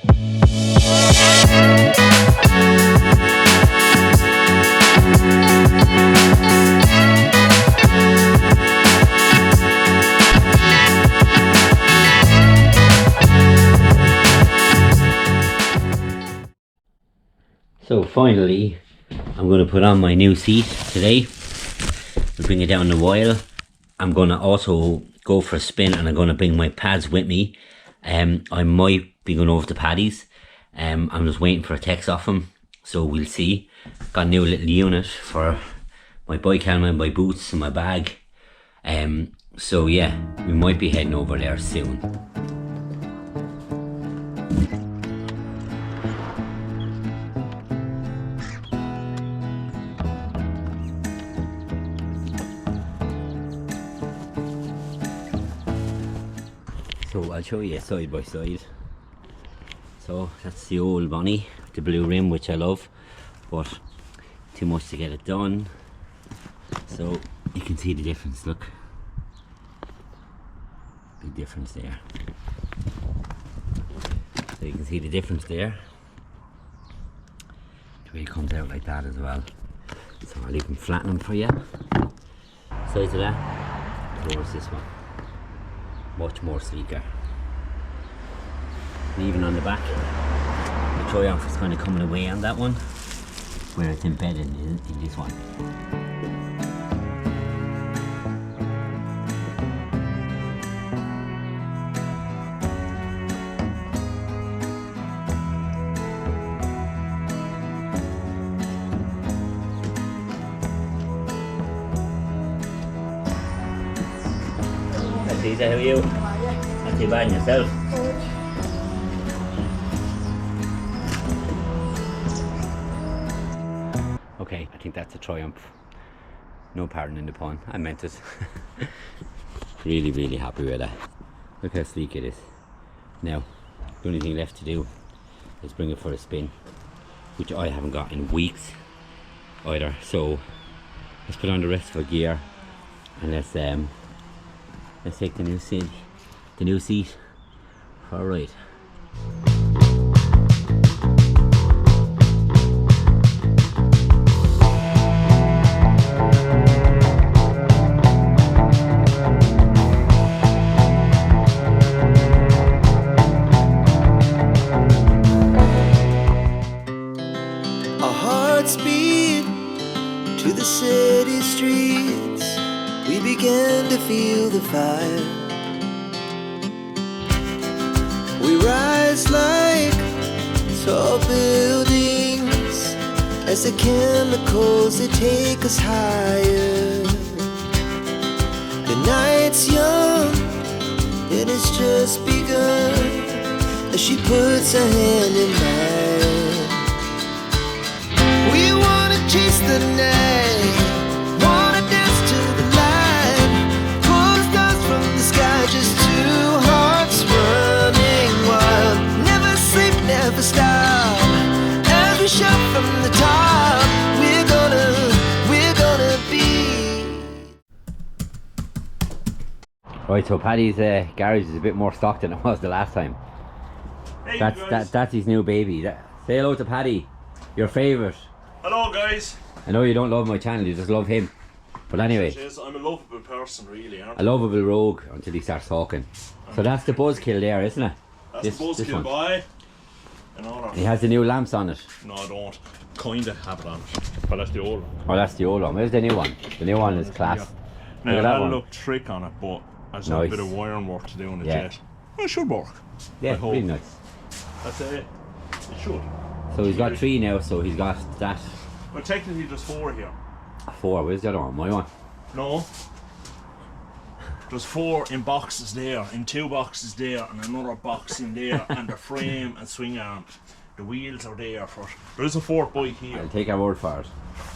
So finally, I'm going to put on my new seat today. We'll bring it down a while. I'm going to also go for a spin and I'm going to bring my pads with me. I might be going over to Paddy's. I'm just waiting for a text off him, so we'll see. Got a new little unit for my bike helmet, my boots and my bag. So yeah, we might be heading over there soon. So I'll show you side by side. So that's the old Bonnie, the blue rim, which I love, but too much to get it done. So you can see the difference, look. Big difference there. So you can see the difference there. The way it comes out like that as well. So I'll even flatten them for you. Size of that, towards this one. Much more sleeker. And even on the back, the Triumph is kind of coming away on that one, where it's embedded in this one. Deise, how are you? Not too bad yourself? Okay, I think that's a Triumph. No pardon in the pun, I meant it. Really happy with that. Look how sleek it is. Now, the only thing left to do is bring it for a spin, which I haven't got in weeks either. So let's put on the rest of our gear and let's take the new seat for a ride. Our hearts beat to the city streets. We began to feel the fire. We rise like tall buildings as the chemicals they take us higher. The night's young, it has just begun as she puts her hand in mine. We wanna chase the night, wanna dance to the light, pull the stars from the sky, just two hearts running wild. Never sleep, never stop, as we shout from the top. We're gonna be. Right, so Paddy's garage is a bit more stocked than it was the last time. Hey, That's his new baby. Say hello to Paddy, your favourite. Hello guys. I know you don't love my channel, you just love him. But anyway, Yes, I'm a lovable person really, aren't a lovable rogue until he starts talking. So that's the buzzkill there, isn't it? That's the buzzkill by another. He has the new lamps on it. No, I don't. Kinda have it on it. But that's the old one. Oh, that's the old one. Where's the new one? The new one is class. Yeah. Look Now at it that had a one. look trick on it, but there's a Nice. bit of wiring work to do on the Yeah. jet. Well, it should work. Yeah, I hope. really nice. That's it. It should. So he's got 3 now, so he's got that Well, technically there's 4 here. 4. Where's the other one? My one. No. There's 4 in boxes there, in 2 boxes there, and another box in there, and the frame and swing arm. The wheels are there for. There's a 4th bike here. I'll take our word for it.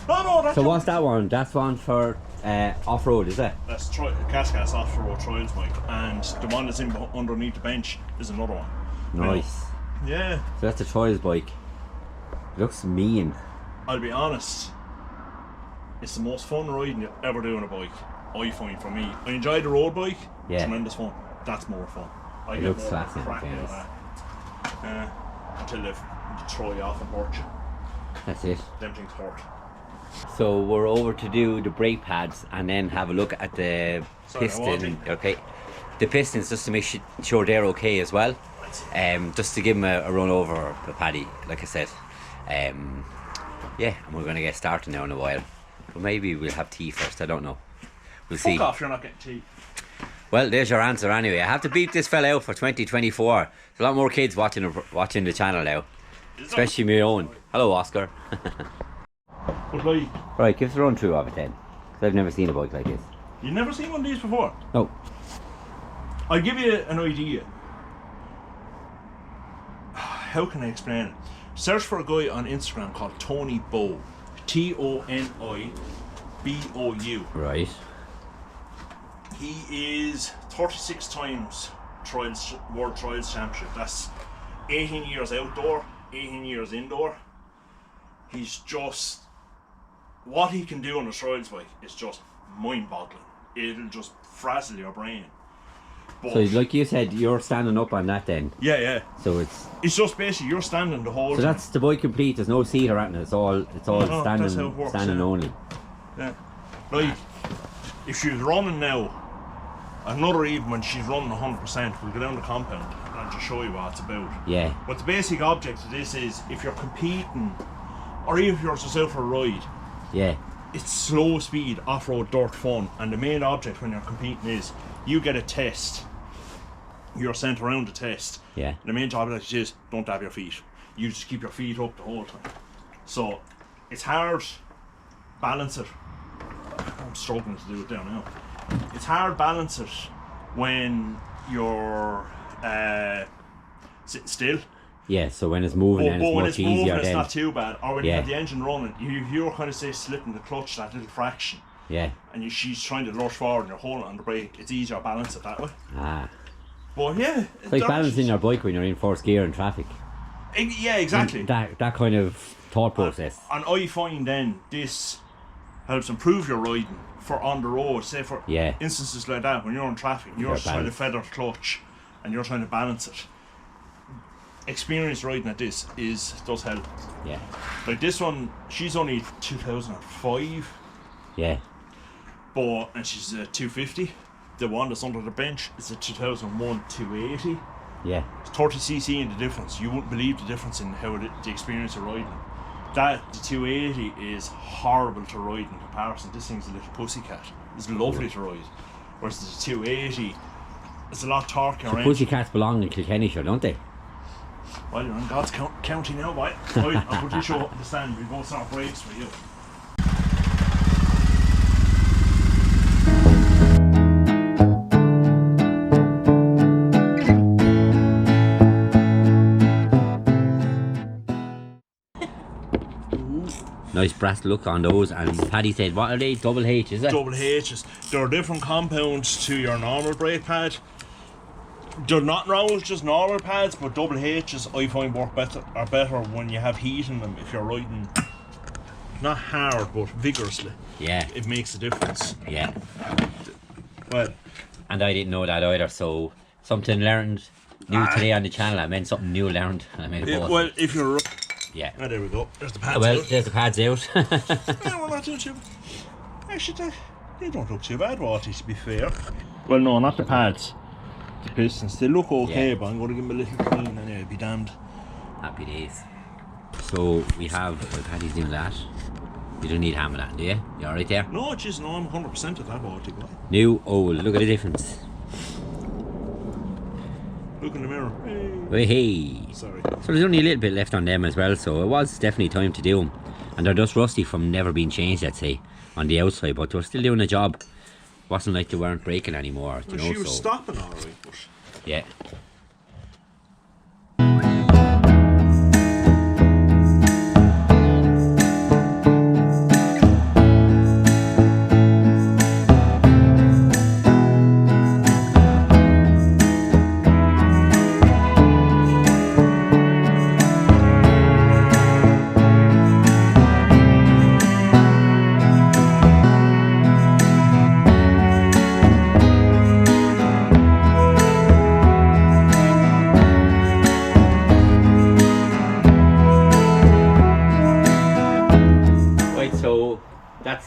No, that's. So what's that one? That's one for off-road, is it? That's Cascas off-road trials bike, and the one that's in underneath the bench is another one. Nice. Yeah. So that's a trials bike. It looks mean. I'll be honest. It's the most fun riding you ever do on a bike. I find for me. I enjoy the road bike. Yeah. Tremendous fun. That's more fun. I It get looks more classy, in crack out of fairness. that. until they throw you off and hurt you. That's it. Them things hurt. So we're over to do the brake pads and then have a look at the Sorry, piston. Okay, the pistons, just to make sure they're okay as well. Just to give them a run over the paddy, like I said. Yeah, and we're going to get started now in a while. But maybe we'll have tea first, I don't know. We'll see. Fuck off, you're not getting tea. Well, there's your answer anyway. I have to beat this fella out for 2024. There's a lot more kids watching the channel now. Especially my own. Hello, Oscar. But like, Right, give us a run through of it then. 'Cause I've never seen a bike like this. you've never seen one of these before? No. I'll give you an idea. How can I explain it? Search for a guy on Instagram called Tony Bow. ToniBou. Right. He is 36 times World Trials Championship. That's 18 years outdoor, 18 years indoor. He's just, what he can do on a trials bike is just mind-boggling. It'll just frazzle your brain. But So like you said, you're standing up on that then. yeah. So It's just basically you're standing the whole so time. that's the bike complete. There's no seat or anything. It's all No, that's how it standing works, standing yeah. only. Yeah. Like, if she's running now, another even when she's running 100%, we'll go down the compound and just show you what it's about. Yeah. But the basic object of this is, if you're competing, or even if you're just out for a ride, Yeah. it's slow speed, off-road, dirt fun, and the main object when you're competing is, you get a test, you're sent around the test. Yeah. The main object is, don't dab your feet. You just keep your feet up the whole time. So, it's hard, balance it. I'm struggling to do it down now. It's hard balance it when you're sitting still. Yeah. So when it's moving, then But it's when much it's moving, easier it's then. not too bad. Or when you Yeah. have the engine running, you're kind of say slipping the clutch that little fraction, Yeah. and she's trying to lurch forward and you're holding on the brake. It's easier to balance it that way. Ah. But yeah, It's like balancing your bike when you're in first gear in traffic. Yeah, exactly. That kind of thought process. And I find then this helps improve your riding for on the road. Say for Yeah. instances like that, when you're in traffic, you're You're trying to balanced. feather the clutch and you're trying to balance it. Experience riding at this does help. Yeah. Like this one, she's only 2005, Yeah. and she's a 250. The one that's under the bench is a 2001 280. Yeah. It's 30cc in the difference. You wouldn't believe the difference in how the experience of riding. The 280 is horrible to ride in comparison. This thing's a little pussycat. It's lovely to ride. Whereas the 280, it's a lot torquey around. Pussycats belong in Kilkenny, sure, don't they? Well, you're in God's county now, boy. Right, I'll put this up on the stand. We both start brakes for you. Nice brass look on those, and Paddy said, what are they? Double H, is it? Double H's. There are different compounds to your normal brake pad. They're not wrong, just normal pads, but double H's I find work better when you have heat in them. If you're riding not hard but vigorously, Yeah. it makes a difference. Yeah. Well, And I didn't know that either, so something learned new today on the channel. I meant something new learned, and I made a post. well, if you're Yeah. there we go. There's the pads. Well, out. there's the pads out. Yeah, we're not doing too. Actually, they don't look too bad, Walty, to be fair. Well, no, not the pads. The pistons. They look okay, Yeah. but I'm going to give them a little clean anyway. Be damned. Happy days. So we have, well, Paddy's doing that. You don't need hammer that, do you? You alright there? No, jeez, no, I'm 100% at that, Walty. New, old, look at the difference. Look in the mirror. Hey, hey. Sorry. So there's only a little bit left on them as well, so it was definitely time to do them. And they're just rusty from never being changed, I'd say, on the outside, but they were still doing a job. Wasn't like they weren't breaking anymore, you Well, know, she was so stopping alright, but yeah.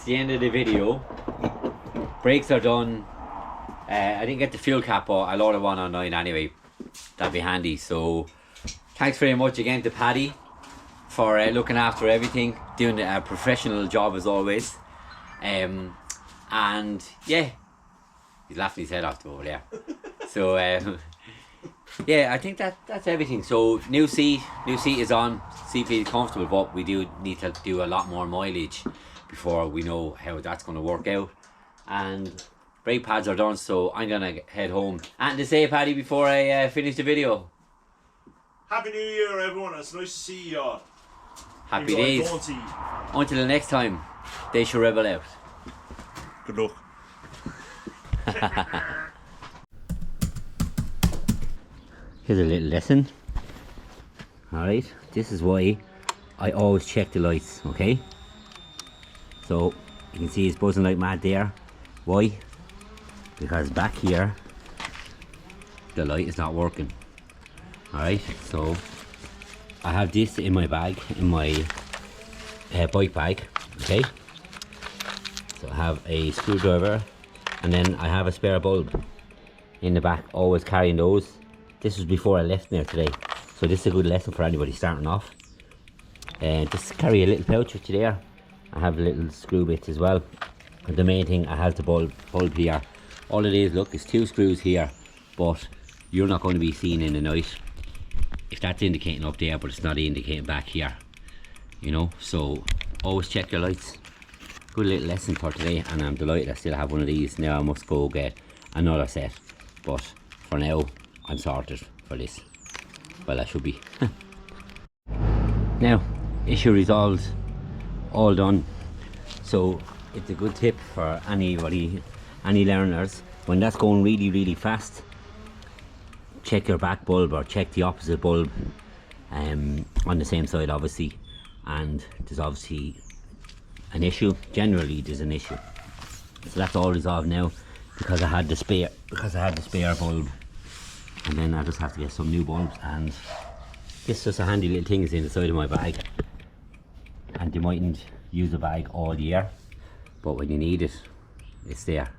the end of the video. Brakes are done. I didn't get the fuel cap, but I'll order one online anyway. That'd be handy. So thanks very much again to Paddy for looking after everything, doing a professional job as always. And yeah, he's laughing his head off over there. So yeah, I think that's everything. So new seat is on. Seat feels comfortable, but we do need to do a lot more mileage before we know how that's going to work out. And brake pads are done, so I'm gonna head home. And to say, Paddy, before I finish the video, Happy New Year, everyone. It's nice to see you all. Happy days. Until the next time, Deise Rebel out. Good luck. Here's a little lesson. Alright, this is why I always check the lights, okay? So you can see it's buzzing like mad there. Why? Because back here the light is not working. Alright, so I have this in my bag, in my bike bag, okay? So I have a screwdriver and then I have a spare bulb in the back, always carrying those. This was before I left there today, so this is a good lesson for anybody starting off. Just carry a little pouch with you there. I have little screw bits as well. And the main thing, I have the bulb here. All it is, look, is 2 screws here, but you're not going to be seen in the night if that's indicating up there, but it's not indicating back here, you know. So always check your lights. Good little lesson for today, and I'm delighted I still have one of these. Now I must go get another set, but for now I'm sorted for this. Well, I should be. Now, issue resolved, all done. So it's a good tip for anybody, any learners, when that's going really fast, check your back bulb or check the opposite bulb on the same side, obviously. And there's obviously an issue. Generally there's an issue. So that's all resolved now, because I had the spare bulb, and then I just have to get some new bulbs. And this is just a handy little thing, is in the side of my bag, and you mightn't use the bag all year, but when you need it, it's there.